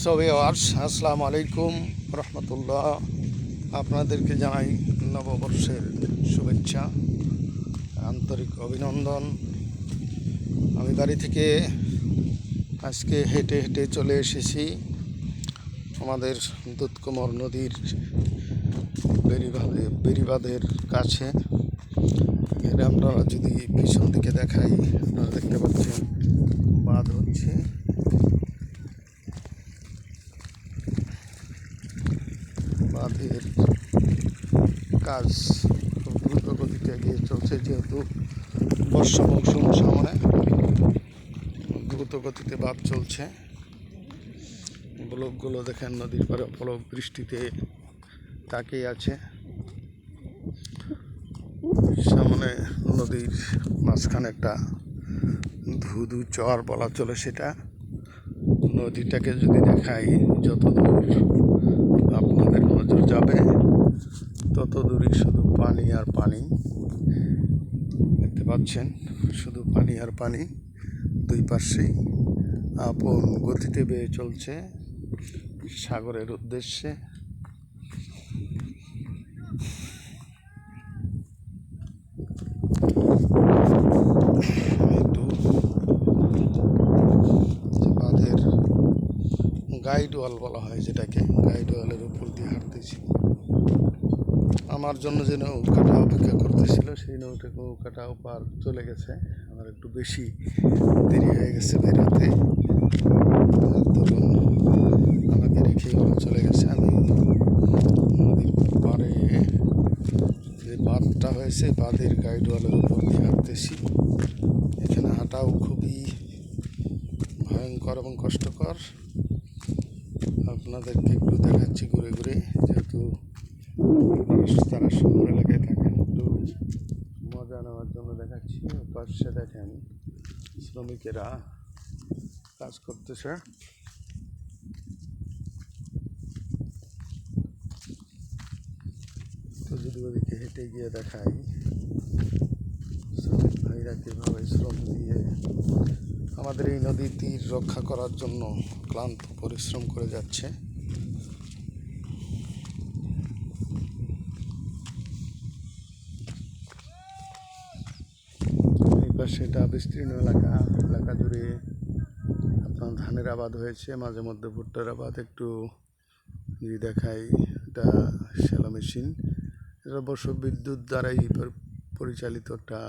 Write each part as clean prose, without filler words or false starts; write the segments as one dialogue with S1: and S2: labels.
S1: So viewers, আসসালামু আলাইকুম রহমতুল্লাহ। আপনাদেরকে জানাই নববর্ষের শুভেচ্ছা, আন্তরিক অভিনন্দন। আমি বাড়ি থেকে আজকে হেঁটে হেঁটে চলে এসেছি আমাদের দুধকুমার নদীর বেড়িবাঁধের কাছে। এর আমরা যদি পিছন দিকে দেখাই, আপনারা দেখতে পাচ্ছেন বাঁধ হচ্ছে। বাঁধের কাজ খুব দ্রুত গতিতে এগিয়ে চলছে, যেহেতু বর্ষা মৌসুম সামনে দ্রুত গতিতে বাঁধ চলছে। ব্লকগুলো দেখেন নদীর পাড়ে অপলক বৃষ্টিতে তাকিয়ে আছে। সামনে নদীর মাঝখানে একটা ধুধু চর বলা চলে, সেটা নদীটাকে যদি দেখাই, যত দূর আপনাদের নজর যাবে তত দূরই শুধু পানি আর পানি দেখতে পাচ্ছেন। শুধু পানি আর পানি, দুই পাশেই আপন গতিতে বেয়ে চলছে সাগরের উদ্দেশ্যে। বাঁধের গাইড ওয়াল বলা হয় যেটাকে, গাইড ওয়ালের উপর দিয়ে হাঁটতেছি। আমার জন্য যে নৌকাটা অপেক্ষা করতেছিল, সেই নৌকাটাও পার চলে গেছে। আমার একটু বেশি দেরি হয়ে গেছে বেরোতে, ধরুন আমাকে রেখে ওরা চলে গেছে। আমি নদীর পাড়ে যে বাঁধটা হয়েছে, বাঁধের গাইড ওয়ালের উপর দিয়ে হাঁটতেছি। এখানে হাঁটাও খুবই ভয়ঙ্কর এবং কষ্টকর। আপনাদেরকে একটু দেখাচ্ছি ঘুরে ঘুরে, যেহেতু তারা শহর এলাকায় থাকেন, একটু মজা নেওয়ার জন্য দেখাচ্ছি। পাশে দেখেন শ্রমিকেরা কাজ করতেছে। তো যদি ওদিকে হেঁটে গিয়ে দেখাই, শ্রমিক ভাইরা কীভাবে শ্রম দিয়ে আমাদের এই নদীর তীর রক্ষা করার জন্য ক্লান্ত পরিশ্রম করে যাচ্ছে। সেটা বিস্তীর্ণ এলাকা জুড়ে আপনার ধানের আবাদ হয়েছে, মাঝে মধ্যে ভুট্টার আবাদ। একটু যদি দেখাই, এটা শ্যালো মেশিন, এটা অবশ্য বিদ্যুৎ দ্বারাই পরিচালিত একটা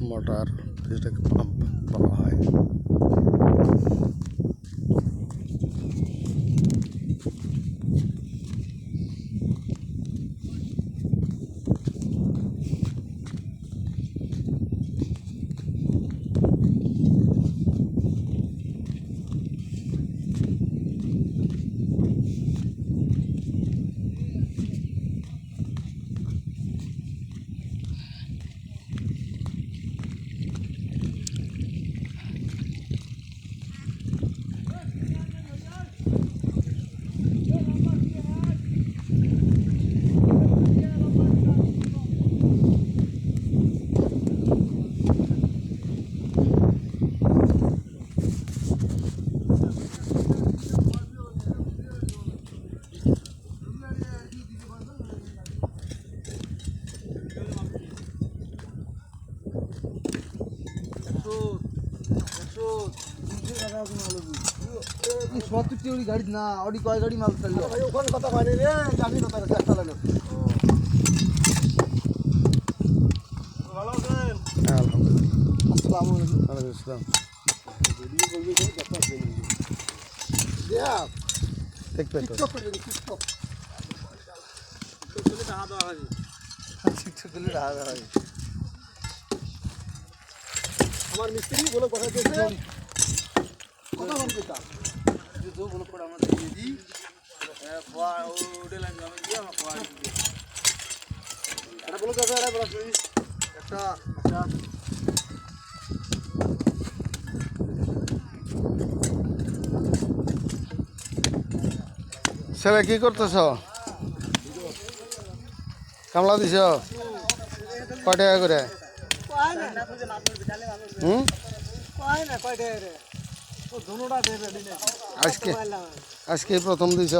S1: মোটর, যেটাকে পাম্প বলা হয়।
S2: গাড়ি না, অডি কয় গাড়ি মাল ফেললো ওখানে কথা হয় রে, জানি কথা চেষ্টা লাগে। ভালো আছেন?
S1: আলহামদুলিল্লাহ।
S2: আসসালামু আলাইকুম।
S1: ওয়ালাইকুম আসসালাম। দেখবে তো
S2: টিকটক করবে, টিকটক করলে টাকা দেওয়া হয়, টিকটক করলে টাকা দেওয়া হয়। আমার মিস্ত্রি বলে কথা দিয়েছে, কত কম পেতা जो बोलो पड़ा मत दीदी फवा ओडे लाइन जाने दिया मैं फवा दिया अरे बोलो कैसा है बड़ा सुई अच्छा अच्छा
S1: ছেলে কি করতেছ? কামলা দিছ? কয় টাকা করে?
S2: ও দোনোটা দেবে
S1: আজকে আজকে প্রথম দিছ